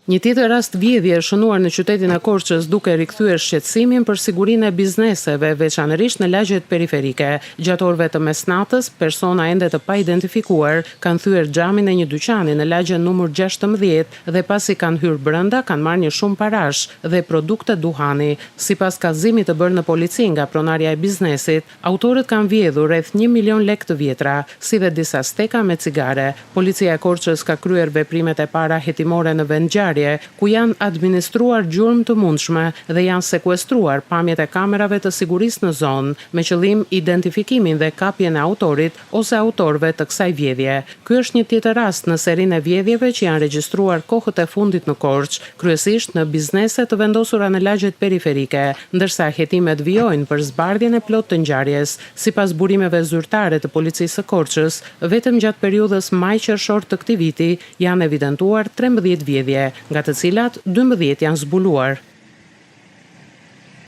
Një tjetër rast vjedhje është shënuar në qytetin e Korçës duke rikthyer shqetësimin për sigurinë e bizneseve, veçanërisht në lagjet periferike. Gjatë orëve të mesnatës, persona ende të paidentifikuar kanë thyer xhamin e një dyqani në lagjen numër 16 dhe pasi kanë hyrë brenda, kanë marrë një shumë parash dhe produkte duhani. Sipas kallëzimit të bërë në polici nga pronarja e biznesit, autorët kanë vjedhur rreth 1 milion lekë të vjetra, si dhe disa steka me cigare. Policia e Korçës ka kryer veprimet e para hetimore në vendngjarje, ku janë administruar gjurmë të mundshme dhe janë sekuestruar pamjet e kamerave të sigurisë në zonë, me qëllim identifikimin dhe kapjen e autorit ose autorëve të kësaj vjedhje. Ky është një tjetër rast në serinë e vjedhjeve që janë regjistruar kohët e fundit në Korçë, kryesisht në biznese të vendosura në lagjet periferike, ndërsa hetimet vijojnë për zbardhjen e plotë të ngjarjes. Sipas burimeve zyrtare të policisë së Korçës, vetëm gjatë periudhës maj-qershor të këtij viti janë evidentuar 13 vjedhje, nga të cilat 12 janë zbuluar.